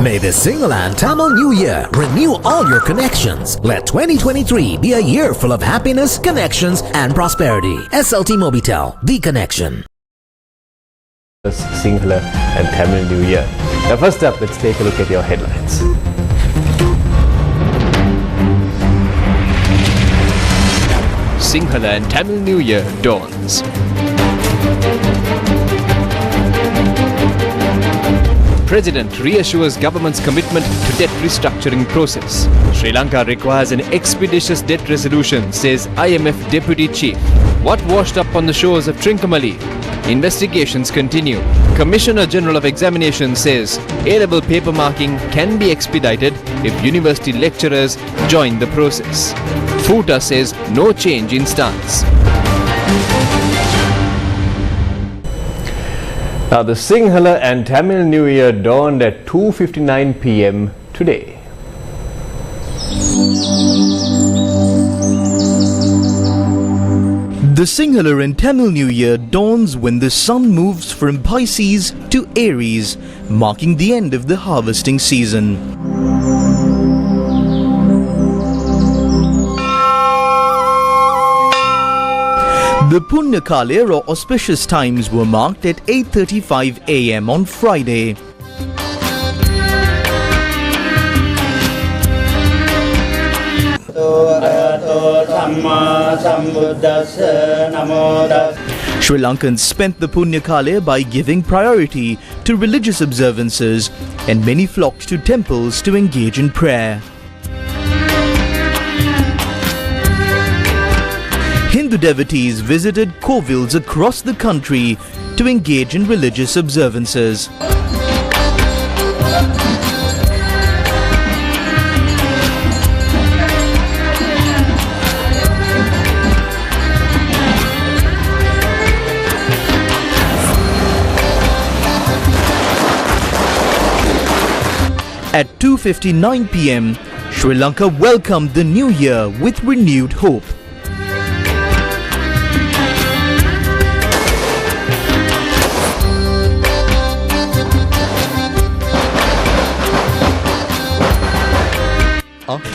May the Sinhala and Tamil New Year renew all your connections. Let 2023 be a year full of happiness, connections and prosperity. SLT Mobitel, the connection. Sinhala and Tamil New Year. Now first up, let's take a look at your headlines. Sinhala and Tamil New Year dawns. President reassures government's commitment to debt restructuring process. Sri Lanka requires an expeditious debt resolution, says IMF Deputy Chief. What washed up on the shores of Trincomalee? Investigations continue. Commissioner General of Examinations says A-level paper marking can be expedited if university lecturers join the process. FUTA says no change in stance. Now the Sinhala and Tamil New Year dawned at 2:59 p.m. today. The Sinhala and Tamil New Year dawns when the sun moves from Pisces to Aries, marking the end of the harvesting season. The Punya Kale or auspicious times were marked at 8:35 a.m. on Friday. Sri Lankans spent the Punya Kale by giving priority to religious observances, and many flocked to temples to engage in prayer. Hindu devotees visited kovils across the country to engage in religious observances. At 2:59 p.m., Sri Lanka welcomed the new year with renewed hope.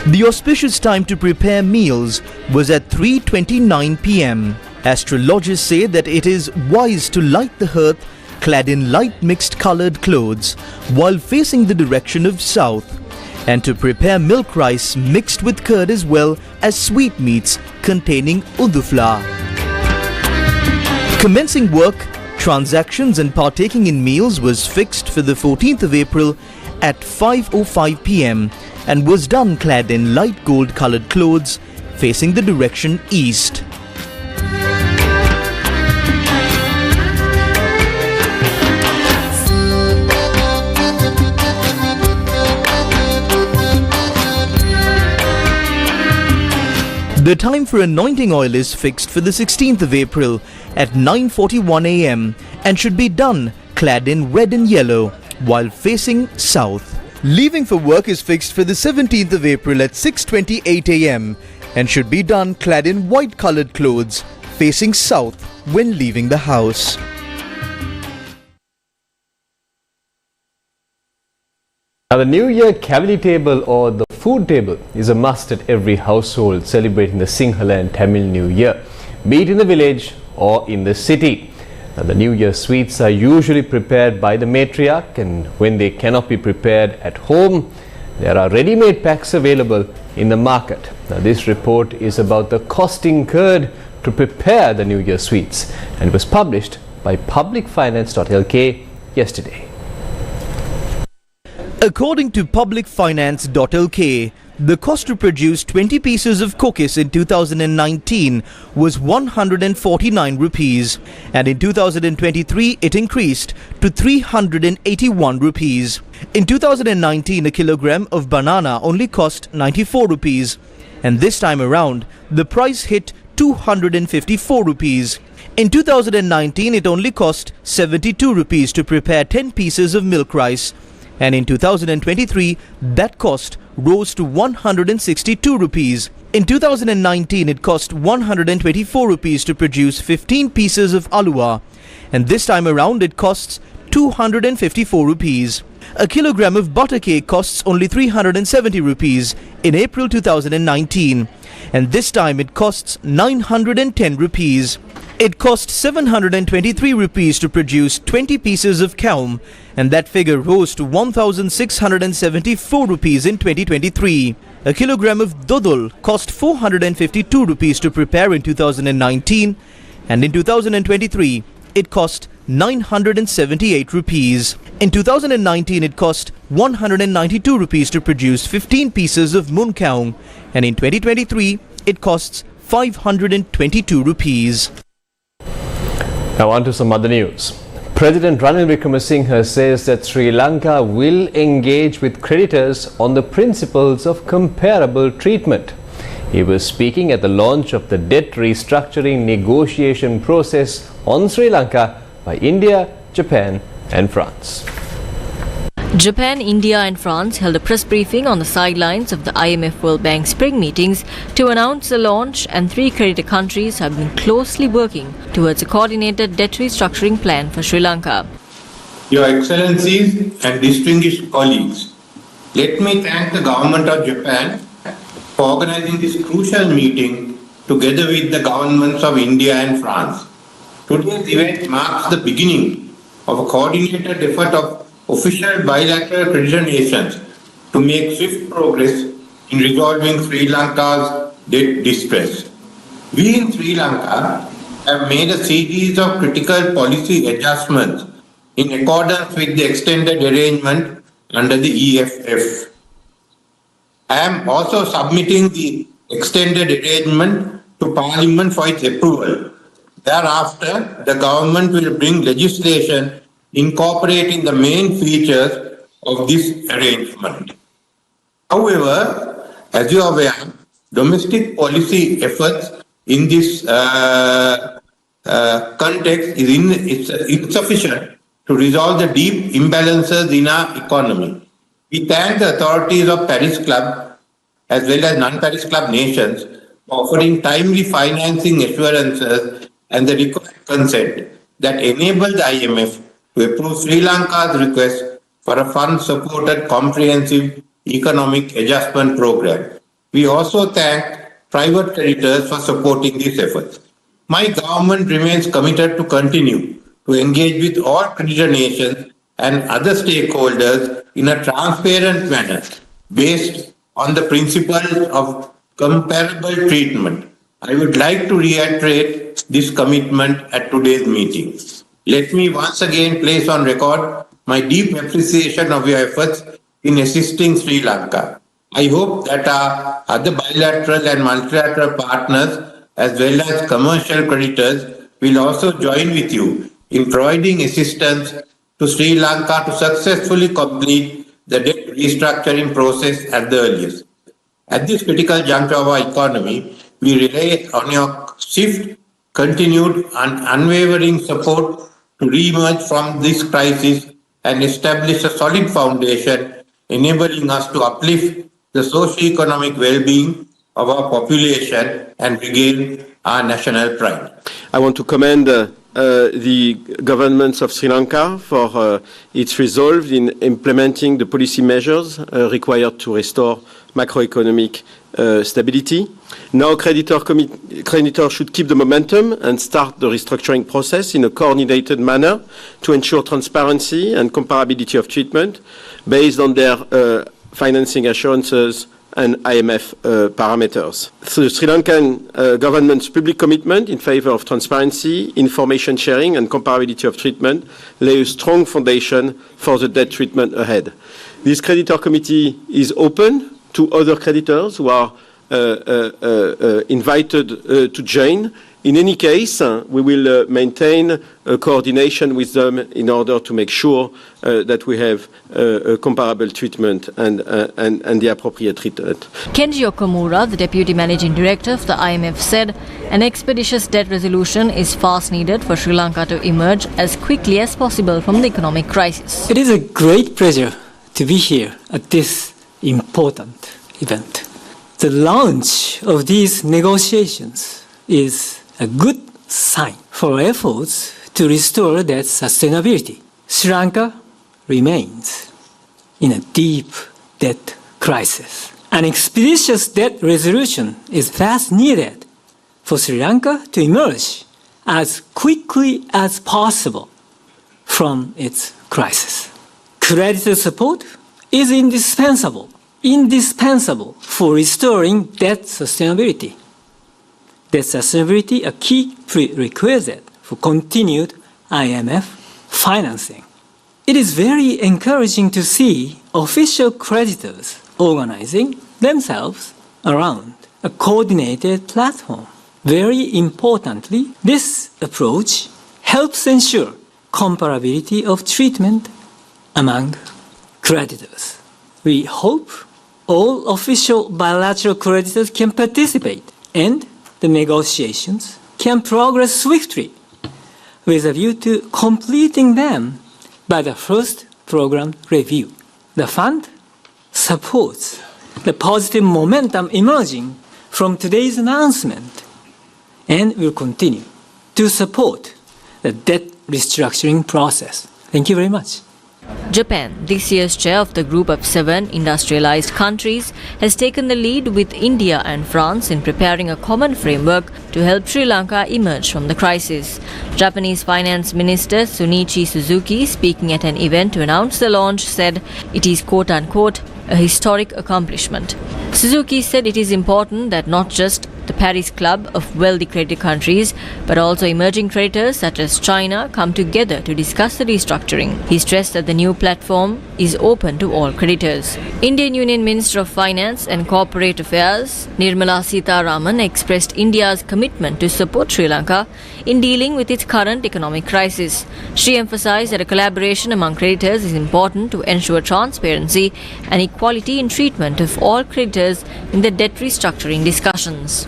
The auspicious time to prepare meals was at 3:29 p.m. Astrologists say that it is wise to light the hearth clad in light mixed colored clothes while facing the direction of south, and to prepare milk rice mixed with curd as well as sweetmeats containing uddu flour. Commencing work, transactions and partaking in meals was fixed for the 14th of April at 5:05 p.m. and was done clad in light gold colored clothes facing the direction east. The time for anointing oil is fixed for the 16th of April at 9:41 a.m. and should be done clad in red and yellow while facing south. Leaving for work is fixed for the 17th of April at 6:28 a.m. and should be done clad in white colored clothes facing south when leaving the house. Now the New Year Kavali table or the food table is a must at every household celebrating the Sinhala and Tamil New Year, be it in the village or in the city. Now, the New Year sweets are usually prepared by the matriarch, and when they cannot be prepared at home, there are ready-made packs available in the market. Now, this report is about the cost incurred to prepare the New Year sweets and was published by publicfinance.lk yesterday. According to publicfinance.lk, the cost to produce 20 pieces of cookies in 2019 was 149 rupees, and in 2023 it increased to 381 rupees. In 2019, a kilogram of banana only cost 94 rupees, and this time around the price hit 254 rupees. In 2019, it only cost 72 rupees to prepare 10 pieces of milk rice, and in 2023 that cost rose to 162 rupees. In 2019 it cost 124 rupees to produce 15 pieces of alua, and this time around it costs 254 rupees. A kilogram of butter cake costs only 370 rupees in April 2019, and this time it costs 910 rupees. It cost 723 rupees to produce 20 pieces of cow, and that figure rose to 1,674 rupees in 2023. A kilogram of dodol cost 452 rupees to prepare in 2019, and in 2023 it cost 978 rupees. In 2019 it cost 192 rupees to produce 15 pieces of moon cow, and in 2023 it costs 522 rupees. Now on to some other news. President Ranil Wickremesinghe says that Sri Lanka will engage with creditors on the principles of comparable treatment. He was speaking at the launch of the debt restructuring negotiation process on Sri Lanka by India, Japan and France. Japan, India and France held a press briefing on the sidelines of the IMF World Bank spring meetings to announce the launch, and three creditor countries have been closely working towards a coordinated debt restructuring plan for Sri Lanka. Your Excellencies and distinguished colleagues, let me thank the Government of Japan for organizing this crucial meeting together with the governments of India and France. Today's event marks the beginning of a coordinated effort of official bilateral creditor nations to make swift progress in resolving Sri Lanka's debt distress. We in Sri Lanka have made a series of critical policy adjustments in accordance with the extended arrangement under the EFF. I am also submitting the extended arrangement to Parliament for its approval. Thereafter, the government will bring legislation incorporating the main features of this arrangement. However, as you are aware, domestic policy efforts in this context is insufficient to resolve the deep imbalances in our economy. We thank the authorities of Paris Club as well as non-Paris Club nations for offering timely financing assurances and the required consent that enable the IMF to approve Sri Lanka's request for a fund-supported comprehensive economic adjustment program. We also thank private creditors for supporting these efforts. My government remains committed to continue to engage with all creditor nations and other stakeholders in a transparent manner based on the principle of comparable treatment. I would like to reiterate this commitment at today's meeting. Let me once again place on record my deep appreciation of your efforts in assisting Sri Lanka. I hope that our other bilateral and multilateral partners as well as commercial creditors will also join with you in providing assistance to Sri Lanka to successfully complete the debt restructuring process at the earliest. At this critical juncture of our economy, we rely on your swift, continued and unwavering support to re-emerge from this crisis and establish a solid foundation enabling us to uplift the socio-economic well-being of our population and regain our national pride. I want to commend the governments of Sri Lanka for its resolve in implementing the policy measures required to restore macroeconomic stability. Now creditors should keep the momentum and start the restructuring process in a coordinated manner to ensure transparency and comparability of treatment based on their financing assurances and IMF parameters. The Sri Lankan government's public commitment in favor of transparency, information sharing and comparability of treatment lay a strong foundation for the debt treatment ahead. This creditor committee is open to other creditors who are invited to join. In any case, we will maintain a coordination with them in order to make sure that we have a comparable treatment and the appropriate treatment. Kenji Okamura, the Deputy Managing Director of the IMF, said an expeditious debt resolution is fast needed for Sri Lanka to emerge as quickly as possible from the economic crisis. It is a great pleasure to be here at this important event. The launch of these negotiations is a good sign for efforts to restore debt sustainability. Sri Lanka remains in a deep debt crisis. An expeditious debt resolution is fast needed for Sri Lanka to emerge as quickly as possible from its crisis. Creditor support is indispensable for restoring debt sustainability. Debt sustainability a key prerequisite for continued IMF financing. It is very encouraging to see official creditors organizing themselves around a coordinated platform. Very importantly, this approach helps ensure comparability of treatment among creditors. We hope all official bilateral creditors can participate and the negotiations can progress swiftly with a view to completing them by the first program review. The fund supports the positive momentum emerging from today's announcement and will continue to support the debt restructuring process. Thank you very much. Japan, this year's chair of the group of 7 industrialized countries, has taken the lead with India and France in preparing a common framework to help Sri Lanka emerge from the crisis. Japanese Finance Minister Sunichi Suzuki, speaking at an event to announce the launch, said it is quote-unquote a historic accomplishment. Suzuki said it is important that not just the Paris Club of wealthy creditor countries, but also emerging creditors such as China come together to discuss the restructuring. He stressed that the new platform is open to all creditors. Indian Union Minister of Finance and Corporate Affairs Nirmala Sitharaman expressed India's commitment to support Sri Lanka in dealing with its current economic crisis. She emphasized that a collaboration among creditors is important to ensure transparency and equality in treatment of all creditors in the debt restructuring discussions.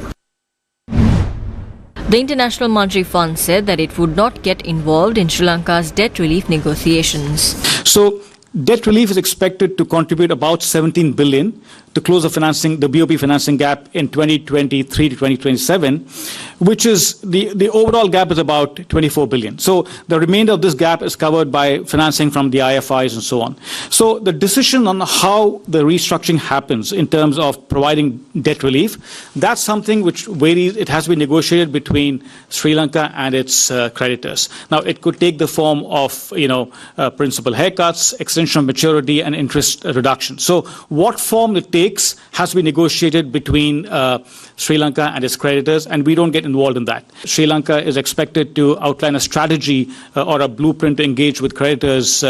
The International Monetary Fund said that it would not get involved in Sri Lanka's debt relief negotiations. So, debt relief is expected to contribute about 17 billion to close the BOP financing gap in 2023 to 2027, which is the overall gap is about 24 billion. So the remainder of this gap is covered by financing from the IFIs and so on. So the decision on how the restructuring happens in terms of providing debt relief, that's something which varies. It has to be negotiated between Sri Lanka and its creditors. Now, it could take the form of, principal haircuts, extension of maturity, and interest reduction. So what form it takes has to be negotiated between Sri Lanka and its creditors, and we don't get involved in that. Sri Lanka is expected to outline a strategy or a blueprint to engage with creditors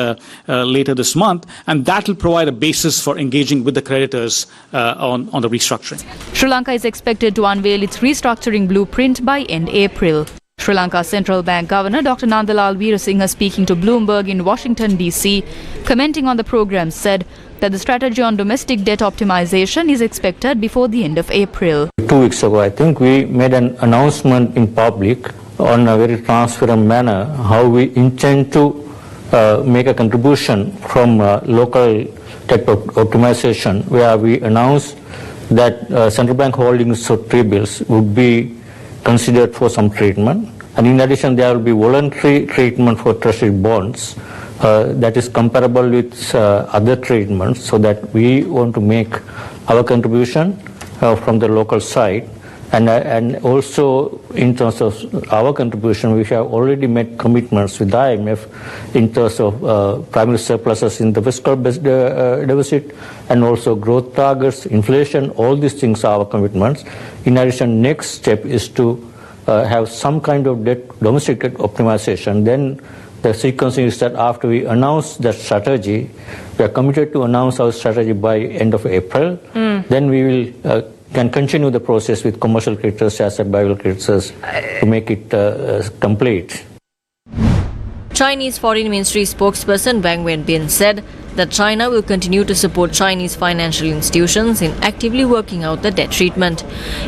later this month, and that will provide a basis for engaging with the creditors on the restructuring. Sri Lanka is expected to unveil its restructuring blueprint by end April. Sri Lanka Central Bank Governor Dr. Nandalal Veerasinghe, speaking to Bloomberg in Washington, D.C., commenting on the program, said that the strategy on domestic debt optimization is expected before the end of April. 2 weeks ago, I think, we made an announcement in public on a very transparent manner how we intend to make a contribution from local debt optimization, where we announced that central bank holdings of T-bills would be considered for some treatment, and in addition there will be voluntary treatment for treasury bonds that is comparable with other treatments, so that we want to make our contribution from the local side, and also in terms of our contribution we have already made commitments with the IMF in terms of primary surpluses in the fiscal deficit, and also growth targets, inflation. All these things are our commitments. In addition, next step is to have some kind of domestic debt optimization. Then the sequencing is that after we announce that strategy, we are committed to announce our strategy by end of April. Then we will can continue the process with commercial creditors, asset bilateral creditors to make it complete. Chinese Foreign Ministry spokesperson Wang Wenbin said that China will continue to support Chinese financial institutions in actively working out the debt treatment.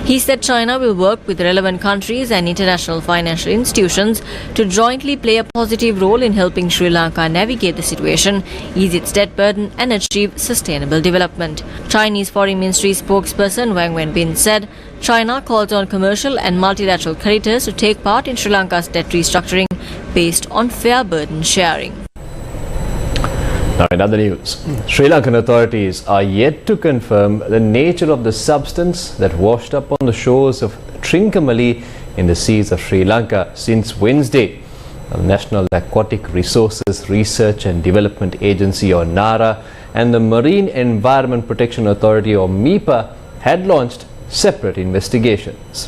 He said China will work with relevant countries and international financial institutions to jointly play a positive role in helping Sri Lanka navigate the situation, ease its debt burden, and achieve sustainable development. Chinese Foreign Ministry spokesperson Wang Wenbin said China calls on commercial and multilateral creditors to take part in Sri Lanka's debt restructuring based on fair burden sharing. Now in other news, Sri Lankan authorities are yet to confirm the nature of the substance that washed up on the shores of Trincomalee in the seas of Sri Lanka since Wednesday. The National Aquatic Resources Research and Development Agency, or NARA, and the Marine Environment Protection Authority, or MIPA, had launched separate investigations.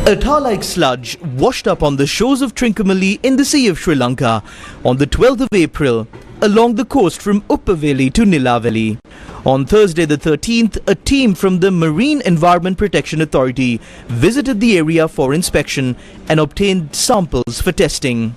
A tar-like sludge washed up on the shores of Trincomalee in the Sea of Sri Lanka on the 12th of April along the coast from Uppaveli to Nilaveli. On Thursday the 13th, a team from the Marine Environment Protection Authority visited the area for inspection and obtained samples for testing.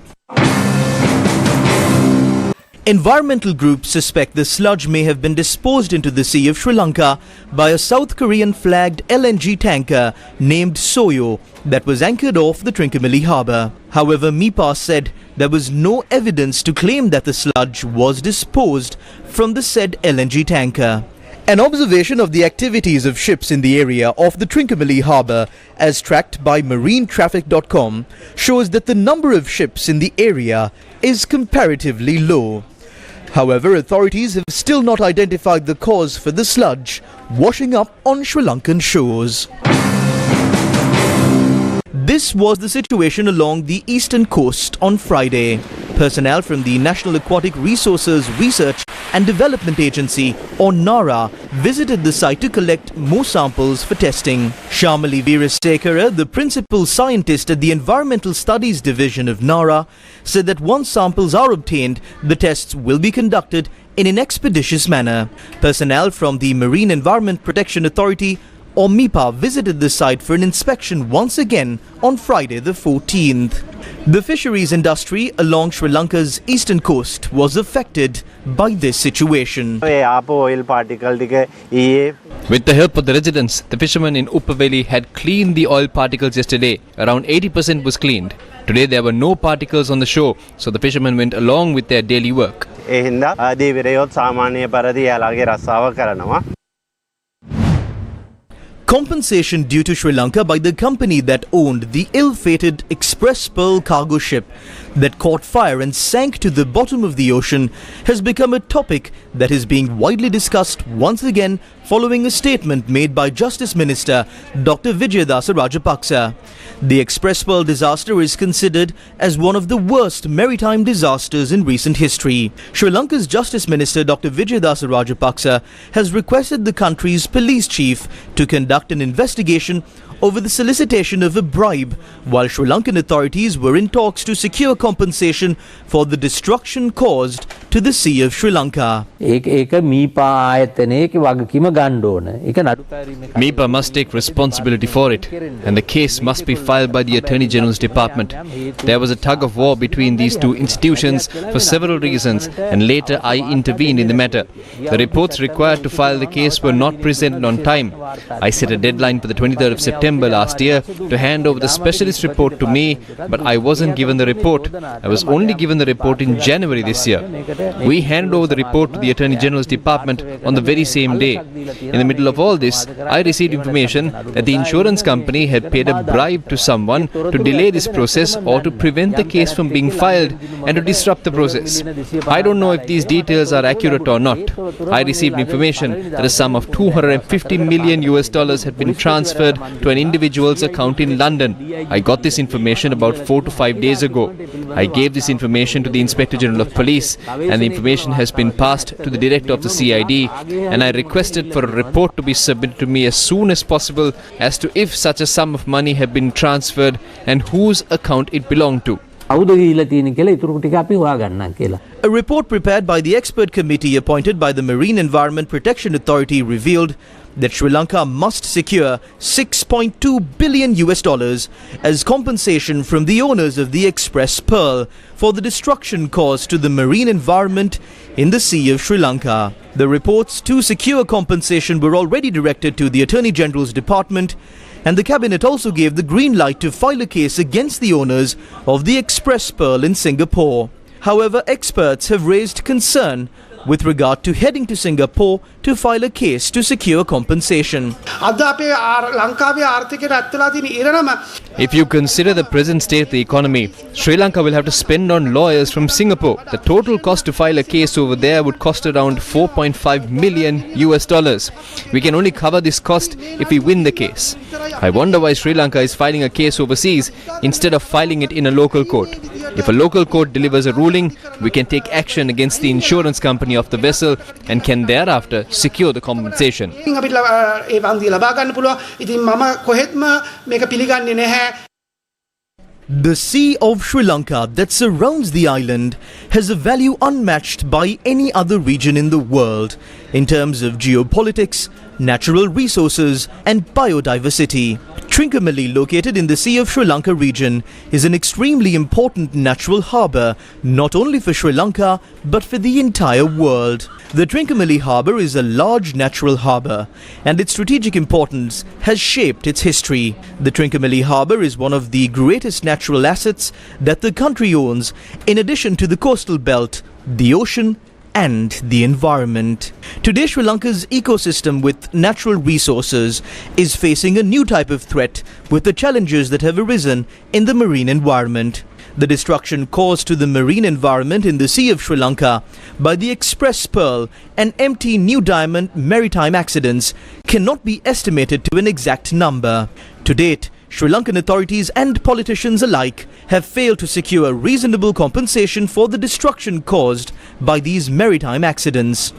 Environmental groups suspect the sludge may have been disposed into the Sea of Sri Lanka by a South Korean flagged LNG tanker named Soyo that was anchored off the Trincomalee harbour. However, MIPA said there was no evidence to claim that the sludge was disposed from the said LNG tanker. An observation of the activities of ships in the area of the Trincomalee harbour, as tracked by marinetraffic.com, shows that the number of ships in the area is comparatively low. However, authorities have still not identified the cause for the sludge washing up on Sri Lankan shores. This was the situation along the eastern coast on Friday. Personnel from the National Aquatic Resources Research and Development Agency, or NARA, visited the site to collect more samples for testing. Shamali Veerasekara, the principal scientist at the Environmental Studies Division of NARA, said that once samples are obtained, the tests will be conducted in an expeditious manner. Personnel from the Marine Environment Protection Authority, or MIPA, visited the site for an inspection once again on Friday the 14th. The fisheries industry along Sri Lanka's eastern coast was affected by this situation. With the help of the residents, the fishermen in Uppaveli had cleaned the oil particles yesterday. Around 80% was cleaned. Today there were no particles on the shore, so the fishermen went along with their daily work. Compensation due to Sri Lanka by the company that owned the ill-fated Express Pearl cargo ship that caught fire and sank to the bottom of the ocean has become a topic that is being widely discussed once again following a statement made by Justice Minister Dr. Vijayadasa Rajapaksa. The Express Pearl disaster is considered as one of the worst maritime disasters in recent history. Sri Lanka's Justice Minister Dr. Vijayadasa Rajapaksa has requested the country's police chief to conduct an investigation over the solicitation of a bribe, while Sri Lankan authorities were in talks to secure compensation for the destruction caused to the Sea of Sri Lanka. MIPA must take responsibility for it, and the case must be filed by the Attorney General's Department. There was a tug of war between these two institutions for several reasons, and later I intervened in the matter. The reports required to file the case were not presented on time. I set a deadline for the 23rd of September last year to hand over the specialist report to me, but I wasn't given the report. I was only given the report in January this year. We handed over the report to the Attorney General's Department on the very same day. In the middle of all this, I received information that the insurance company had paid a bribe to someone to delay this process or to prevent the case from being filed and to disrupt the process. I don't know if these details are accurate or not. I received information that a sum of $250 million had been transferred to an individual's account in London. I got this information about 4 to 5 days ago. I gave this information to the Inspector General of Police, and the information has been passed to the Director of the CID, and I requested for a report to be submitted to me as soon as possible as to if such a sum of money had been transferred and whose account it belonged to. A report prepared by the expert committee appointed by the Marine Environment Protection Authority revealed that Sri Lanka must secure $6.2 billion as compensation from the owners of the Express Pearl for the destruction caused to the marine environment in the Sea of Sri Lanka. The reports to secure compensation were already directed to the Attorney General's Department, and the Cabinet also gave the green light to file a case against the owners of the Express Pearl in Singapore. However, experts have raised concern with regard to heading to Singapore to file a case to secure compensation. If you consider the present state of the economy, Sri Lanka will have to spend on lawyers from Singapore. The total cost to file a case over there would cost around $4.5 million. We can only cover this cost if we win the case. I wonder why Sri Lanka is filing a case overseas instead of filing it in a local court. If a local court delivers a ruling, we can take action against the insurance company of the vessel and can thereafter secure the compensation. The Sea of Sri Lanka that surrounds the island has a value unmatched by any other region in the world in terms of geopolitics, natural resources and biodiversity. Trincomalee, located in the Sea of Sri Lanka region, is an extremely important natural harbour not only for Sri Lanka but for the entire world. The Trincomalee harbour is a large natural harbour and its strategic importance has shaped its history. The Trincomalee harbour is one of the greatest natural assets that the country owns, in addition to the coastal belt, the ocean and the environment. Today, Sri Lanka's ecosystem with natural resources is facing a new type of threat with the challenges that have arisen in the marine environment. The destruction caused to the marine environment in the Sea of Sri Lanka by the Express Pearl and MT New Diamond maritime accidents cannot be estimated to an exact number. To date, Sri Lankan authorities and politicians alike have failed to secure reasonable compensation for the destruction caused by these maritime accidents.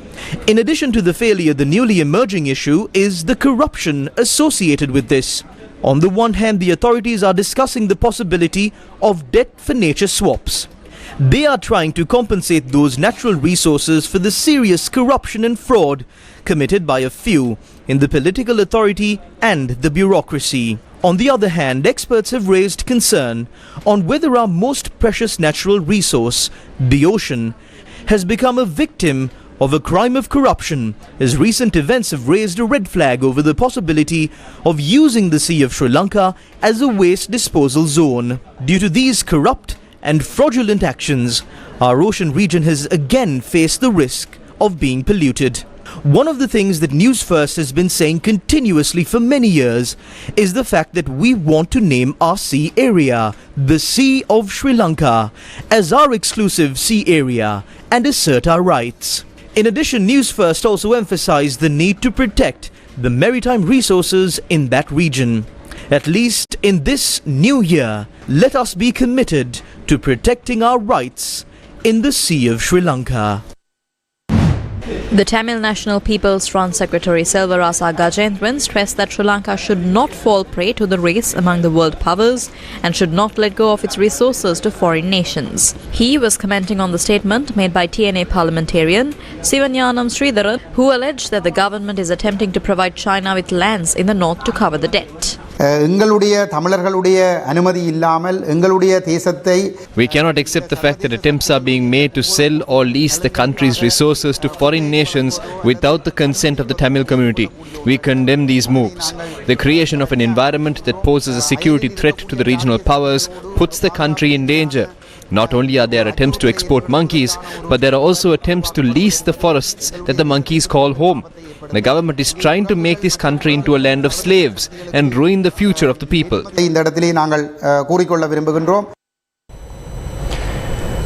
In addition to the failure, the newly emerging issue is the corruption associated with this. On the one hand, the authorities are discussing the possibility of debt for nature swaps. They are trying to compensate those natural resources for the serious corruption and fraud committed by a few in the political authority and the bureaucracy. On the other hand, experts have raised concern on whether our most precious natural resource, the ocean, has become a victim of a crime of corruption, as recent events have raised a red flag over the possibility of using the Sea of Sri Lanka as a waste disposal zone. Due to these corrupt and fraudulent actions, our ocean region has again faced the risk of being polluted. One of the things that News First has been saying continuously for many years is the fact that we want to name our sea area, the Sea of Sri Lanka, as our exclusive sea area and assert our rights. In addition, News First also emphasized the need to protect the maritime resources in that region. At least in this new year, let us be committed to protecting our rights in the Sea of Sri Lanka. The Tamil National People's Front Secretary Selvarasa Gajendran stressed that Sri Lanka should not fall prey to the race among the world powers and should not let go of its resources to foreign nations. He was commenting on the statement made by TNA parliamentarian Sivanyanam Sridharan, who alleged that the government is attempting to provide China with lands in the north to cover the debt. We cannot accept the fact that attempts are being made to sell or lease the country's resources to foreign nations without the consent of the Tamil community. We condemn these moves. The creation of an environment that poses a security threat to the regional powers puts the country in danger. Not only are there attempts to export monkeys, but there are also attempts to lease the forests that the monkeys call home. The government is trying to make this country into a land of slaves and ruin the future of the people.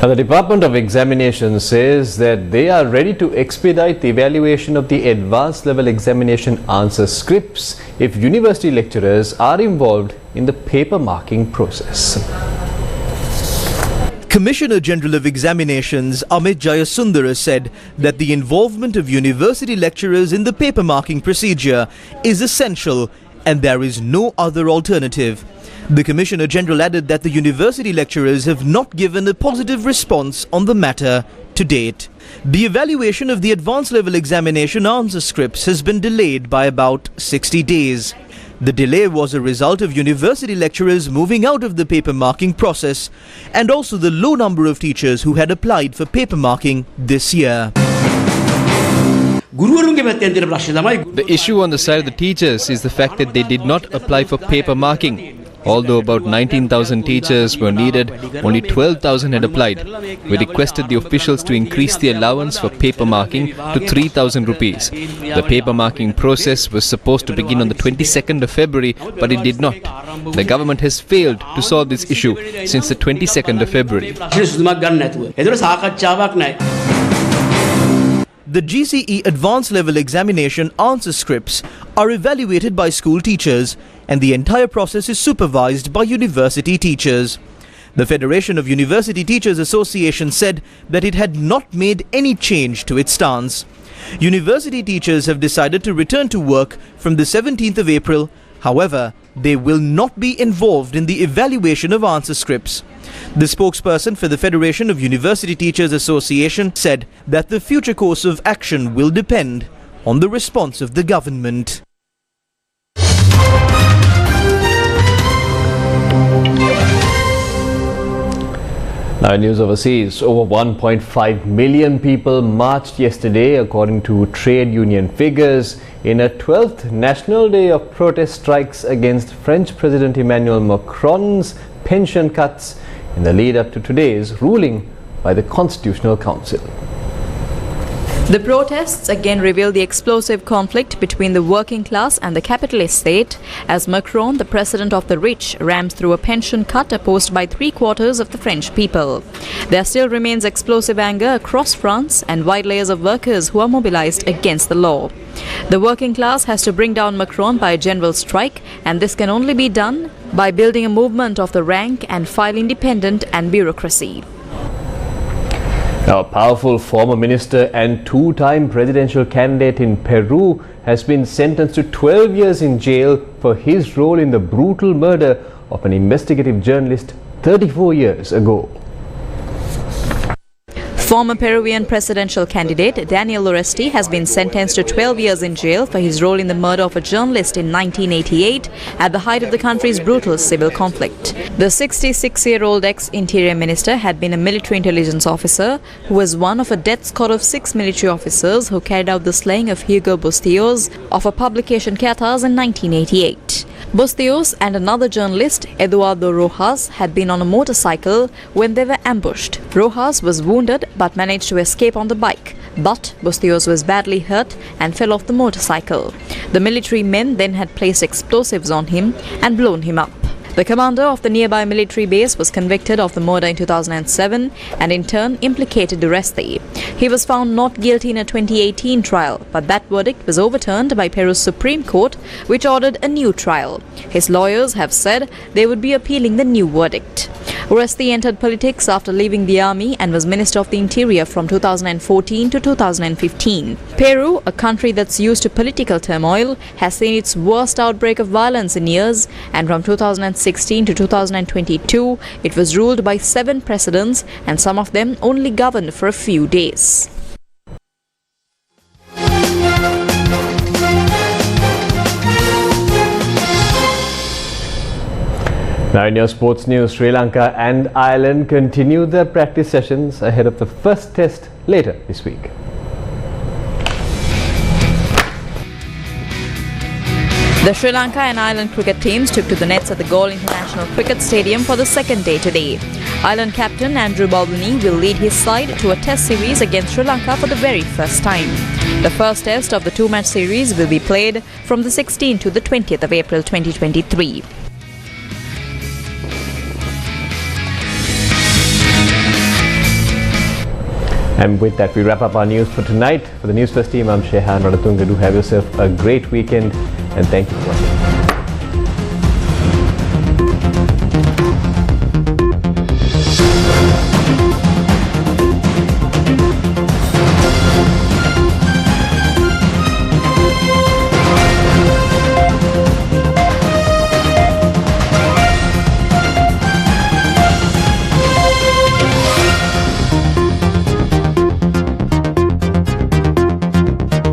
Now, the Department of Examinations says that they are ready to expedite the evaluation of the advanced level examination answer scripts if university lecturers are involved in the paper marking process. Commissioner General of Examinations Amit Jayasundara said that the involvement of university lecturers in the paper marking procedure is essential and there is no other alternative. The Commissioner General added that the university lecturers have not given a positive response on the matter to date. The evaluation of the advanced level examination answer scripts has been delayed by about 60 days. The delay was a result of university lecturers moving out of the paper marking process and also the low number of teachers who had applied for paper marking this year. The issue on the side of the teachers is the fact that they did not apply for paper marking. Although about 19,000 teachers were needed, only 12,000 had applied. We requested the officials to increase the allowance for paper marking to 3,000 rupees. The paper marking process was supposed to begin on the 22nd of February, but it did not. The government has failed to solve this issue since the 22nd of February. The GCE Advanced Level Examination answer scripts are evaluated by school teachers, and the entire process is supervised by university teachers. The Federation of University Teachers Association said that it had not made any change to its stance. University teachers have decided to return to work from the 17th of April. However, they will not be involved in the evaluation of answer scripts. The spokesperson for the Federation of University Teachers Association said that the future course of action will depend on the response of the government. Now in news overseas, over 1.5 million people marched yesterday, according to trade union figures, in a 12th national day of protest strikes against French President Emmanuel Macron's pension cuts in the lead up to today's ruling by the Constitutional Council. The protests again reveal the explosive conflict between the working class and the capitalist state as Macron, the president of the rich, rams through a pension cut opposed by 3/4 of the French people. There still remains explosive anger across France and wide layers of workers who are mobilized against the law. The working class has to bring down Macron by a general strike, and this can only be done by building a movement of the rank and file independent and bureaucracy. Now, a powerful former minister and two-time presidential candidate in Peru has been sentenced to 12 years in jail for his role in the brutal murder of an investigative journalist 34 years ago. Former Peruvian presidential candidate Daniel Oresti has been sentenced to 12 years in jail for his role in the murder of a journalist in 1988 at the height of the country's brutal civil conflict. The 66-year-old ex-interior minister had been a military intelligence officer who was one of a death squad of 6 military officers who carried out the slaying of Hugo Bustillos of a publication Cartas in 1988. Bustillos and another journalist, Eduardo Rojas, had been on a motorcycle when they were ambushed. Rojas was wounded but managed to escape on the bike. But Bustillos was badly hurt and fell off the motorcycle. The military men then had placed explosives on him and blown him up. The commander of the nearby military base was convicted of the murder in 2007 and in turn implicated Oresti. He was found not guilty in a 2018 trial, but that verdict was overturned by Peru's Supreme Court, which ordered a new trial. His lawyers have said they would be appealing the new verdict. Oresti entered politics after leaving the army and was Minister of the Interior from 2014 to 2015. Peru, a country that's used to political turmoil, has seen its worst outbreak of violence in years, and from 2016 to 2022, it was ruled by 7 presidents, and some of them only governed for a few days. Now in your sports news, Sri Lanka and Ireland continue their practice sessions ahead of the first test later this week. The Sri Lanka and Ireland cricket teams took to the nets at the Galle International Cricket Stadium for the second day today. Ireland captain Andrew Balvenie will lead his side to a test series against Sri Lanka for the very first time. The first test of the 2-match series will be played from the 16th to the 20th of April 2023. And with that, we wrap up our news for tonight. For the News First team, I'm Shehan Radatunga. Do have yourself a great weekend, and thank you for watching.